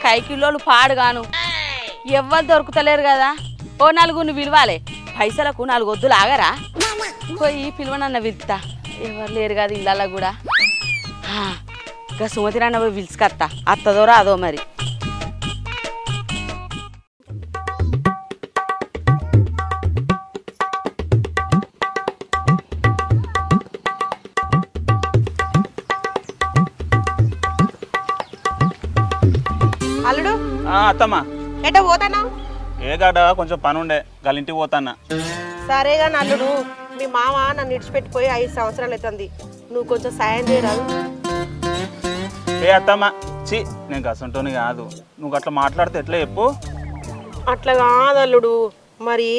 కైకిల్లోళ్ళు పాడుగాను ఎవ్వరు దొరుకుతలేరు కదా. ఓ నలుగురిని పిలవాలి, పైసలకు 4 వద్దులు ఆగరా? పోయి పిలువనన్న పిలుస్తా, ఎవరు లేరు కదా ఇళ్ళల్లో కూడా. ఇంకా సుమతిరన్న పోయి పిలుచుకత్తా, అత్తదో రాదో మరి. అల్లుడు అత్తమ్మా ఎటో పోతానా? ఏ గాడ కొంచెం పని ఉండే గాలింటికి పోతాన్నా. సరేగా అల్లుడు, మీ మామ నన్ను ఇడిచిపెట్టిపోయి 5 సంవత్సరాలు అవుతుంది, నువ్వు కొంచెం సాయం చేయరాదు? ఏ అత్తమ్మా చి, నేను గసంటోని కాదు, నువ్వు అట్లా మాట్లాడితే ఎట్లా చెప్పు? అట్లా కాదు అల్లుడు, మరి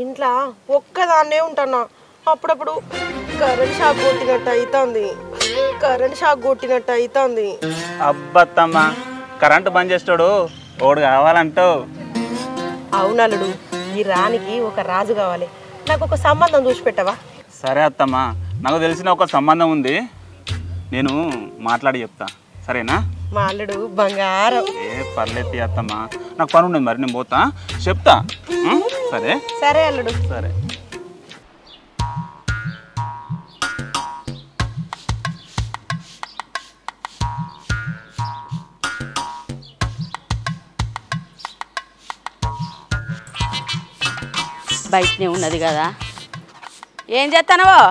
ఇంట్లో ఒక్కదాన్నే ఉంటున్నా, అప్పుడప్పుడు కరెంట్ షాక్ కొట్టినట్టు అవుతుంది. అబ్బత్తమ్మా, కరెంటు బంద్ చేస్తాడు ఓడు కావాలంటావు? అవునల్లుడు, ఈ రానికి ఒక రాజు కావాలి, నాకు ఒక సంబంధం చూసి పెట్టవా? సరే అత్తమ్మా, నాకు తెలిసిన ఒక సంబంధం ఉంది, నేను మాట్లాడి చెప్తా, సరేనా? మా అల్లుడు బంగారం. ఏ పర్లేదు అత్తమ్మా, నాకు పని ఉండదు, మరి నేను పోతా, చెప్తా. సరే సరే అల్లుడు. సరే. బయటనే ఉన్నది కదా, ఏం చేస్తానవో?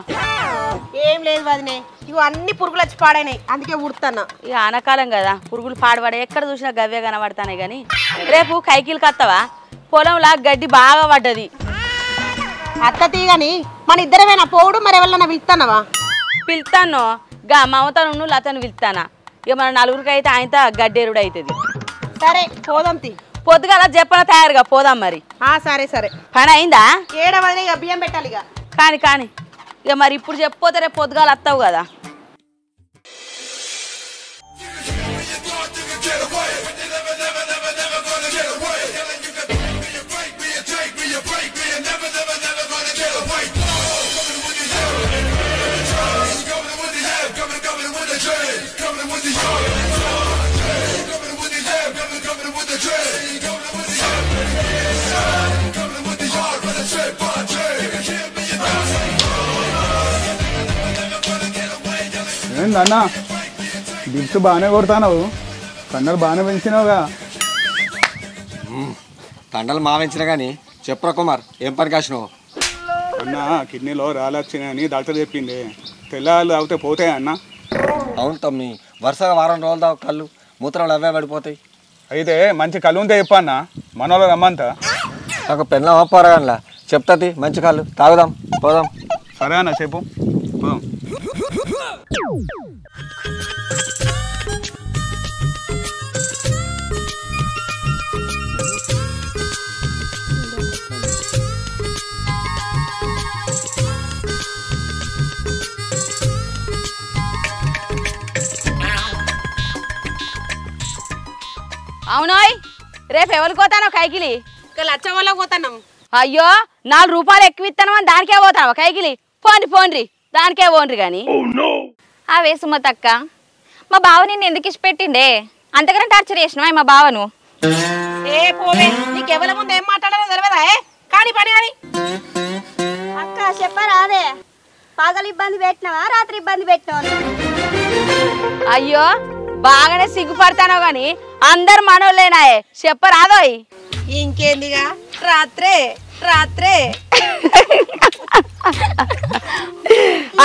ఏం లేదు వదినే, ఇవి అన్ని పురుగులు వచ్చి పాడైనాయి, అందుకే ఉడుతున్నా. ఇక ఆనకాలం కదా, పురుగులు పాడబడే ఎక్కడ చూసినా గవ్వే కనబడతానే కానీ. రేపు కైకిలు కత్తవా? పొలంలా గడ్డి బాగా పడ్డది. అత్త తీగని మన ఇద్దరమేనా పోవుడు, మరి ఎవరన్నా పిలుస్తానవా? పిలుతాను గా మమతను లతను పిలుతానా, ఇక మన నలుగురికి అయితే ఆయనతో గడ్డేరుడు అవుతుంది. సరే పోదాం తీ. పొద్దుగాల చెప్పన తయారుగా పోదాం మరి. సరే సరే. పని అయిందా? ఏడవది ఇక బియ్యం పెట్టాలి ఇక. కానీ ఇక మరి ఇప్పుడు చెప్పపోతే రేపు పొద్దుగాల వస్తావు కదా. ఏందన్నా గిఫ్ట్ బాగానే కొడతావు, కండలు బాగానే పెంచినావుగా. కండలు మా పెంచిన కానీ చెప్పరా కుమార్, ఏం పని కాసినావు? అన్న కిడ్నీలో రాలొచ్చినాయని డాక్టర్ చెప్పింది, తెల్లాలు తాగితే పోతాయి అన్న. అవును తమ్మి, వరుసగా వారం రోజులు దాకా కళ్ళు మూత్రాలు అవే పడిపోతాయి. అయితే మంచి కళ్ళు ఉంటే చెప్పన్న, మనోళ్ళు రమ్మంతా. నాకు పెళ్ళం పోరగానలా చెప్తాది, మంచి కళ్ళు తాగుదాం, పోదాం. సరే అన్న చెప్పు, పోదాం. అవునోయ్, రేపు ఎవరికి పోతానో కైకిలి? లచ్చ వల్ల పోతాం. అయ్యో, 4 రూపాయలు ఎక్కువ ఇస్తానమని దానికే పోతావా కైకిలి? పోండ్రి దానికే పోండ్రి కానీ. అవే సుమతక్క, మా బావ నిన్ను ఎందుకు ఇచ్చిపెట్టిండే? అంతకన్నా టార్చర్ చేసినవా మా బావను? ఏ పోవే, నీకెవరి ముందు ఏం మాట్లాడాలో తెలియదా? కానీ పని కానీ అక్క చెప్పరాదే, పగలు ఇబ్బంది పెట్టినావా రాత్రి ఇబ్బంది పెట్టినావా? అయ్యో, బాగానే సిగ్గుపడతానో గాని అందరు మనోళ్ళేనాయే, చెప్పరాదోయ్. ఇంకేందిగా, రాత్రే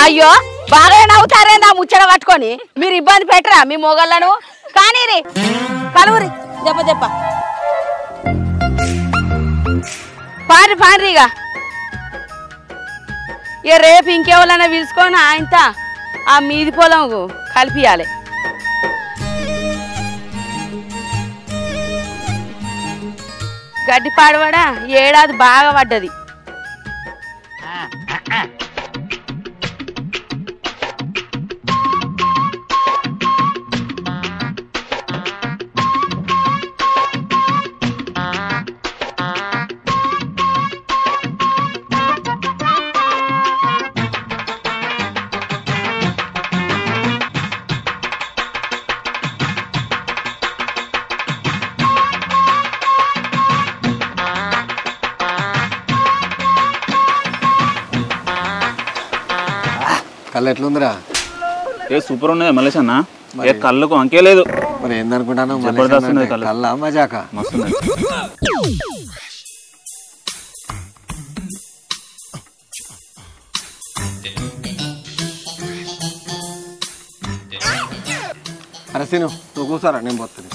అయ్యో, బాగా నవ్వుతారే నా ముచ్చట పట్టుకొని. మీరు ఇబ్బంది పెట్టరా మీ మొగళ్ళను? కానీ కలువురి చెప్ప పాండ్రి ఇక రేపు ఇంకెవరైనా పిలుచుకొని ఆయనతో ఆ మీది పొలం కలిపియాలి. గడ్డి పాడవాడా ఏడాది బాగా పడ్డది. కళ్ళు ఎట్లుందిరా? ఏ సూపర్ ఉన్నది మలేష్ అన్న. ఏ కళ్ళకు అంకే లేదు. మరి ఏందనుకుంటాను జబర్దస్త్ ఉన్నది కళ్ళు. కళ్ళ మజాక మస్తు ఉన్నది. అరే సీను నువ్వు కూర్చోరా, నేను పోతుంది.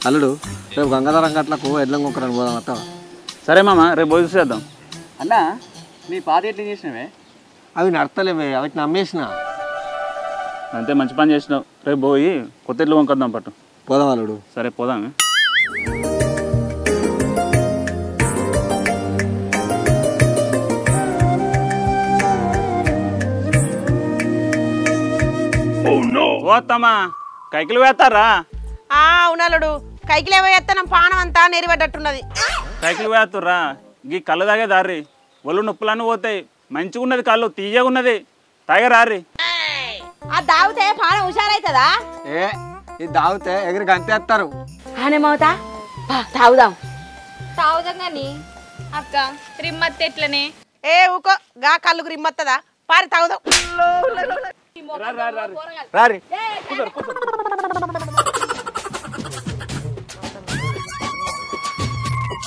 అల్లుడు రేపు గంగాధరం గట్లకు ఎడ్లం కుక్కరని పోదాం మొత్తం. సరే మామ, రేపు పోయి చూసేద్దాం. అన్న మీ పాత ఎట్లా చేసినవే? అవి నడతలేవే, అవి నమ్మేసిన. అంతే, మంచి పని చేసినావు. రేపు పోయి కొత్త ఎడ్లు కొనుక్కొద్దాం పట్టు. పోదాం అల్లుడు. సరే పోదామే. పోతామా, కైకిలు వేస్తారా? అవునలుడు, కైకిలేవో ఎత్తనం పానం అంతా నెరిపడ్డట్టున్నది. సైకిల్ వేస్తుర్రా? గీ కళ్ళు తాగే దారి, ఒళ్ళు నొప్పులన్నీ పోతాయి. మంచిగా ఉన్నది కళ్ళు, తీయగా ఉన్నది, తాగరారి. ఆ దాగితే పానం హుషారైతుందా? ఏ ఇది దాగితే ఎగిరికి అంతేస్తారు. ఆనేమవుతా తాగుదాం. తాగుదాం కానీ అక్క రిమ్మత్ ఎట్లనే? ఏ ఊకో, గా కళ్ళుకు రిమ్మత్తదా? పారి తాగుదాం. రారి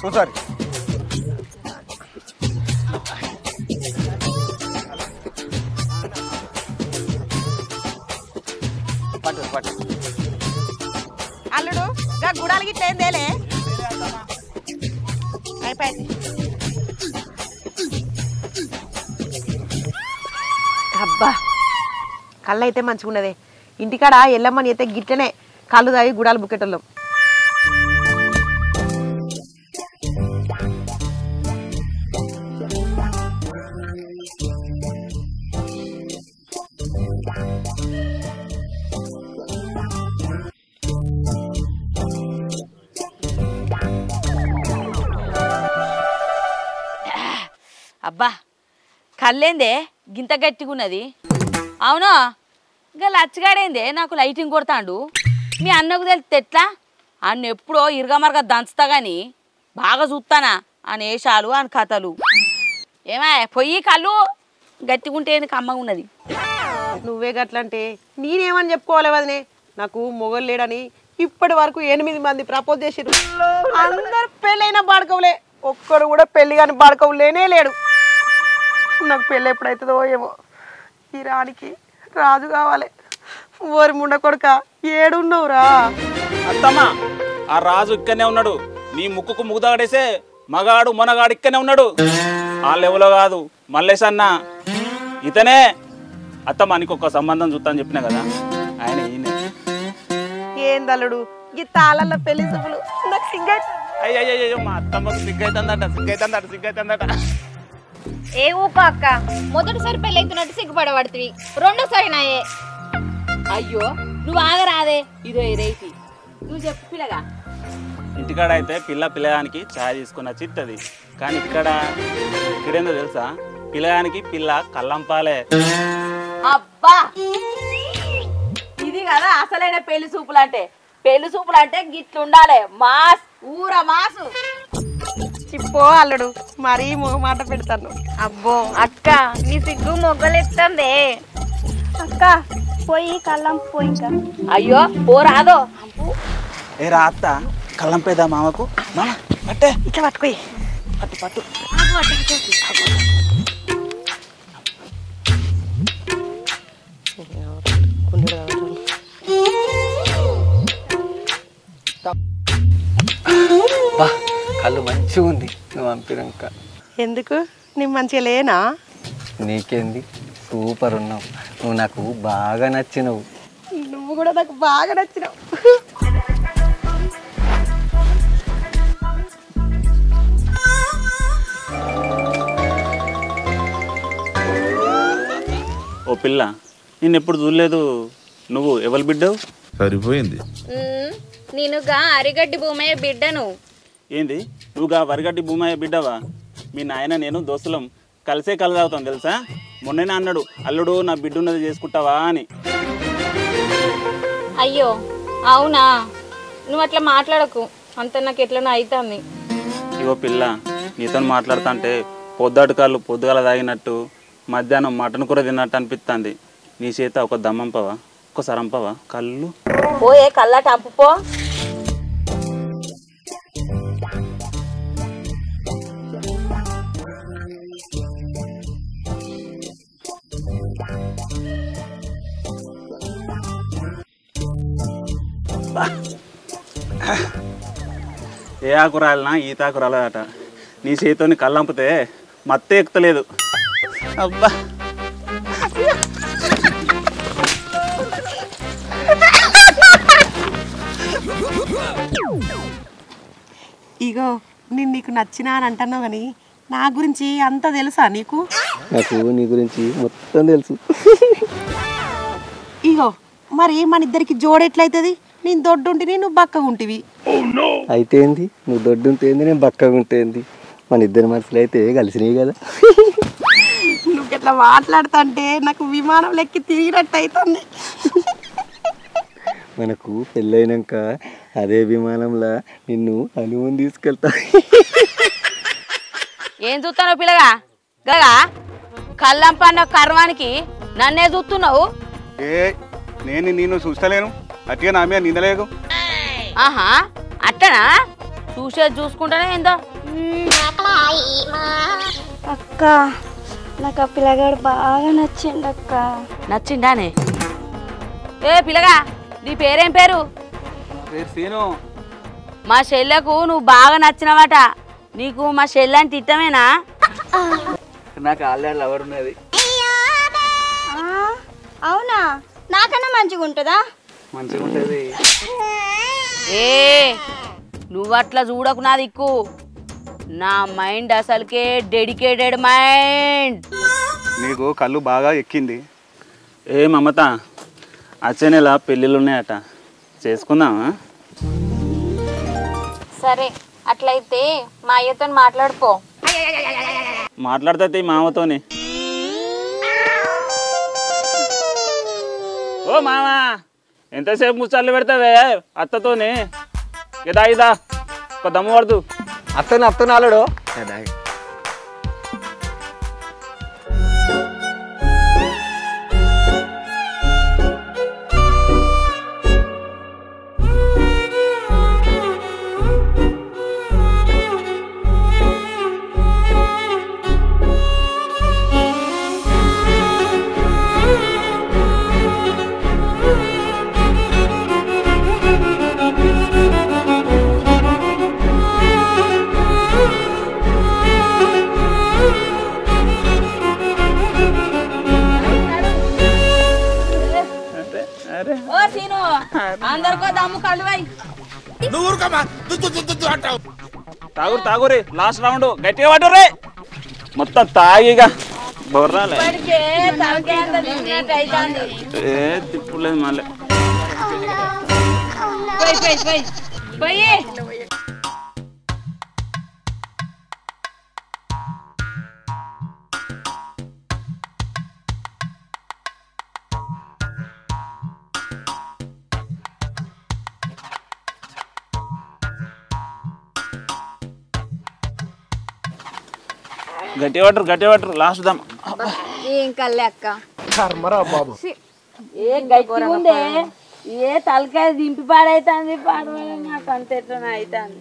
కూర్చోరి. పట్టు పట్టు. అల్లుడు, గా గుడాలు గిట్ల ఏం తేలే? అయిపోయింది. అబ్బా, కళ్ళు అయితే మంచిగా ఉన్నదే. ఇంటికాడ ఎల్లమ్మని అయితే గిట్లనే కళ్ళు తాగి గుడాలు బుక్కెటోళ్ళం. అబ్బా, కళ్ళేందే గింత గట్టిగా ఉన్నది? అవునా, ఇంకా లచ్చగాడేందే నాకు లైటింగ్ కొడతాండు. మీ అన్నకు తెలిస్తే ఎట్లా? అన్న ఎప్పుడో ఇరగమరగా దంచుతా కానీ బాగా చూస్తానా అని వేషాలు అని కథలు. ఏమా పొయ్యి కళ్ళు గట్టిగా ఉంటే కమ్మగా ఉన్నది. నువ్వే గట్లంటే నేనేమని చెప్పుకోవాలి వదినే? నాకు మొగలు లేడని ఇప్పటి వరకు 8 మంది ప్రపోజ్ చేసిరు. అందరు పెళ్ళైన బాడుకోవలే, ఒక్కడు కూడా పెళ్లి కానీ బాడుకోవలేనే లేడు. నాకు పెళ్ళి ఎప్పుడైతుందో ఏమో. ఈ రానికి రాజు కావాలి. ఓరి ముండ కొడుక, ఏడున్నావురా? అత్తమ్మా, ఆ రాజు ఇక్కడనే ఉన్నాడు. నీ ముక్కుకు ముగ్గు తగడేసే మగాడు మొనగాడు ఇక్కడనే ఉన్నాడు. ఆ లెవెల్లో కాదు మల్లేష్ అన్న, ఇతనే. అత్తమ్మా, నీకు ఒక సంబంధం చూస్తాను చెప్పినా కదా, ఆయన ఈయనే. ఏందల్లుడు ఈ తాళల్ల పెళ్లి చూపులు? నాకు సిగ్గైతే. అయ్యో, మా అత్తమ్మకు సిగ్గైతుందట. ఏ ఊకో అక్క, మొదటిసారి పెళ్ళి అవుతున్నట్టు సిగ్గుపడబడుతుంది, రెండోసారి నాయే. అయ్యో నువ్వు ఆగరాదే, ఇదో రేటి నువ్వు చెప్పు పిల్లగా. ఇంటికాడ అయితే పిల్లగానికి ఛాయ్ తీసుకున్న చిత్తది, కానీ ఇక్కడేందో తెలుసా? పిల్లగానికి పిల్ల కల్లంపాలే. అబ్బా, ఇది కదా అసలైన పెళ్లి చూపులు అంటే. పెళ్లి చూపులు అంటే గిట్లుండాలి, మాస్ ఊర మాసు. చిప్పో అల్లుడు, మరీ మాట పెడతాను. అబ్బో అక్క, నీ సిగ్గు మొగ్గలెత్తందే. అక్క పోయి కళ్ళం పోయి. ఇంకా అయ్యో పోరాదో. ఏ రా అత్త, కళ్ళం పేదా మామకు. మామ పట్టే, ఇట్లా పట్టుకోయి. పట్టు. బా కళ్ళు మంచిగా ఉంది నువ్వు పంపినాక. ఎందుకు నీ మంచిగా లేనా? నీకేంది, సూపర్ ఉన్నావు నువ్వు, నాకు బాగా నచ్చినవు. నువ్వు కూడా నాకు బాగా నచ్చినావు. ఓ పిల్ల, నిన్నెప్పుడు చూడలేదు. నువ్వు ఎవరు బిడ్డవు? సరిపోయింది. నేనుగా అరిగడ్డి భూమయ్య బిడ్డను. ఏంది నువ్వుగా వరిగడ్డి భూమయ్య బిడ్డవా? మీ నాయన నేను దోస్తులం కలిసే కలదావుతాం తెలుసా. మొన్ననే అన్నాడు అల్లుడు నా బిడ్డ ఉన్నది చేసుకుంటావా అని. అయ్యో అవునా? నువ్వు అట్లా మాట్లాడకు, అంత నాకు ఎట్లనో అవుతుంది. ఇగో పిల్ల, నీతో మాట్లాడుతా అంటే పొద్దాటు కాళ్ళు పొద్దుగాల తాగినట్టు మధ్యాహ్నం మటన్ కూర తిన్నట్టు అనిపిస్తుంది. నీ చేత ఒక దమ్మంపవా, ఒక్కసారి అంపవా కళ్ళు? పోయే కళ్ళట అంపుపో. ఏ ఆకురాలినా ఈతాకు రాలదట. నీ చేతితోని కళ్ళంపితే మత్తే ఎక్కుతలేదు. అబ్బా ఇగో నేను నీకు నచ్చినా అని అంటున్నావు కానీ నా గురించి అంత తెలుసా నీకు? నాకు నీ గురించి మొత్తం తెలుసు. ఇగో మరి మన ఇద్దరికి జోడెట్లయితుంది? నేను దొడ్డుంటిని, నువ్వు బక్కగా ఉంటివి. అయితే ఏంది, నువ్వు దొడ్డు ఉంటేంది, నేను బక్కగా ఉంటేంది, మన ఇద్దరి మనసులు అయితే కలిసినాయి కదా. నువ్వు ఇట్లా మాట్లాడుతుంటే నాకు విమానం లెక్కి తిరిగినట్టు అవుతుంది. మనకు పెళ్ళైనాక అదే విమానంలో నిన్ను హనీమూన్ తీసుకెళ్తా. ఏం చూస్తున్నావు పిల్లగా? గగా కళ్ళంపన్న కర్వానికి నన్నే చూస్తున్నావు. నేను చూస్తలేను, అట్టిగా నా మీద నిందలేకు. ఆహా అట్టనా? చూసేది చూసుకుంటానే ఏందో. అక్క నాకు ఆ పిల్లగాడు బాగా నచ్చిండు అక్క. నచ్చిండానే? ఏ పిల్లగా నీ పేరేం పేరు? సీను, మా చెల్లెకు నువ్వు బాగా నచ్చినవాట. నీకు మా చెల్లె అంటే ఇష్టమేనా? నాకు ఆల్రెడీ లవర్ ఉన్నది. అవునా? నాకన్నా మంచిగా ఉంటుందా? మంచిగా ఉంటుంది. ఏ నువ్వు అట్లా చూడకు నా దిక్కు. నా మైండ్ అసలుకే డెడికేటెడ్ మైండ్. నీకు కళ్ళు బాగా ఎక్కింది. ఏ మమత, వచ్చే నెల పెళ్ళిళ్ళు ఉన్నాయట, చేసుకుందామా? సరే అట్లయితే మా అయ్యతో మాట్లాడుకో. మాట్లాడుతుంది మామతోని. ఓ మామా, ఎంతసేపు ముచ్చట్లు పెడతావే అత్తతోని? ఇదా ఇదా ఒక దమ్ము పడదు. అత్తను అల్లుడు. ఓ సీను, అందరికో దమ్ము కలువై. తాగురు తాగురి, లాస్ట్ రౌండ్ గట్టిగా పట్టుర్రే. మొత్తం తాగిగా బొర్రాలే. ఇప్పటికే తలకే అంత తిరిగినట్టు అవుతుంది. ఏ తిప్పులేదు మళ్ళీ. పోయి గట్టి పట్టరు లాస్ట్ దమ్. ఏం కల్లే అక్క. ఏ గట్టి ఉందే, ఏ తలకాయ దింపి పాడైతుంది. పాడవడం నాకు అంత ఎట్లా అవుతుంది.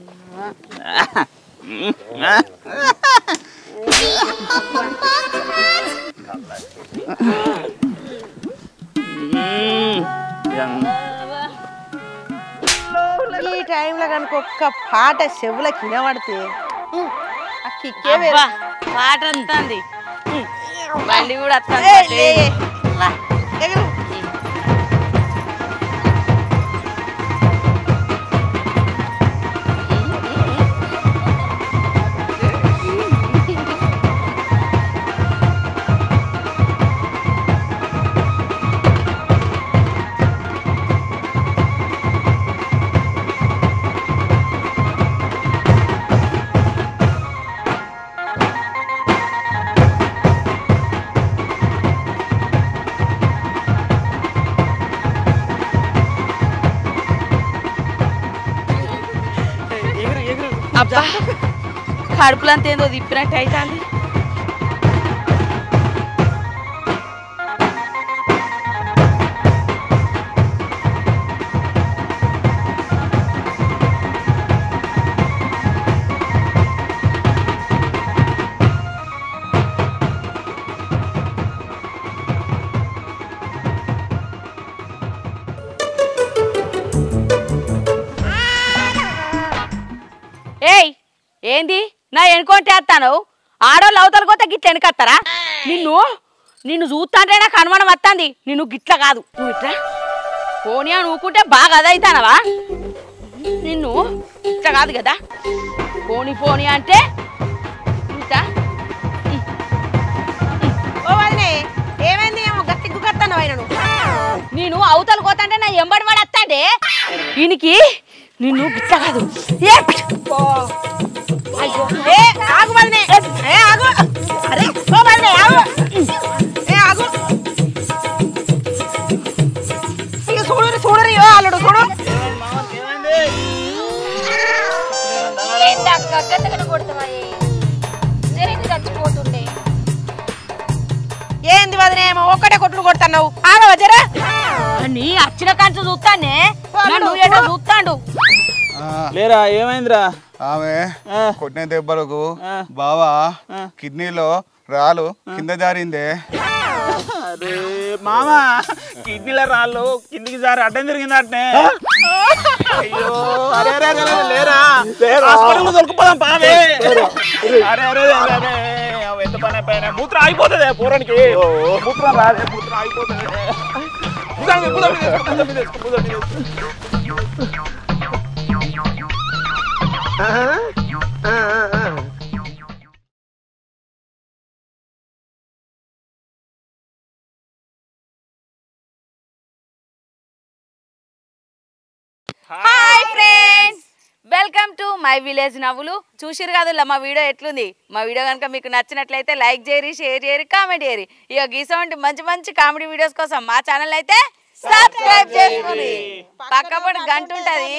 ఈ టైంలో కనుక ఒక్క పాట చెవులకు వినబడితే ఆ కిక్కే వేరు. అబ్బా, పాట వస్తుంది, బండి కూడా వస్తుంది. అబ్బా కడుపులంతా ఏందో తిప్పినట్టు అవుతుంది. ఏయ్ ఏంది నా ఎనుకొంటే వేస్తాను ఆడోళ్ళు అవతల కొత్త గిట్ల వెనకత్తారా? నిన్ను చూస్తాంటే నాకు అనుమానం వస్తుంది. నిన్ను గిట్ల కాదు నువ్వు ఇట్లా పోనీ అని ఊకుంటే బాగా అదైతానవా? నిన్ను ఇట్లా కాదు కదా పోనీ పోనీ అంటే ఇట్లా. ఏమైంది ఏమో గట్టిగ్గు కత్తాను ఆయన నేను అవతల పోతాంటే నా ఎంబడి వాడు వస్తాండే ఈయనకి నిన్ను గిట్ల కాదు. ఆగు వదినే ఆగు. అరే ఓ వదినే ఆగు. ఆగు ఇక చూడు చూడరు అల్లుడు చూడు. చచ్చిపోతుండే ఏంది వదినే ఏమో ఒక్కటే కొట్లు కొడుతున్నావు ఆగవా జరా. నీ అచ్చిన కంచు చూస్తానే నన్ను ఎట్లా చూస్తాడు. లేరా ఏమైందిరా? ఆమె కొట్టిన దెబ్బలకు బావా కిడ్నీలో రాళ్ళు కింద జారిందే. అరే మామ కిడ్నీల రాళ్ళు కిందికి జారి అడ్డం జరిగింది అట్నే. అయ్యో అరే అరే అరే లేరా హాస్పిటల్ దొరికిపోదాం పావే. అరే అరే అరే ఎంత పని పైన మూత్రం అయిపోతుంది పూరానికి. మూత్రం రాదే మూత్రం అయిపోతుంది. Hi friends, welcome to my village నవ్వులు. చూసిరు కదా మా వీడియో ఎట్లుంది? మా వీడియో కనుక మీకు నచ్చినట్లయితే లైక్ చేయరి, షేర్ చేయరి, కామెంట్ చేయరి. ఇక గీసంటి మంచి మంచి కామెడీ వీడియోస్ కోసం మా ఛానల్ అయితే సబ్స్క్రైబ్ చేసుకోండి. పక్కపడి గంట ఉంటుంది.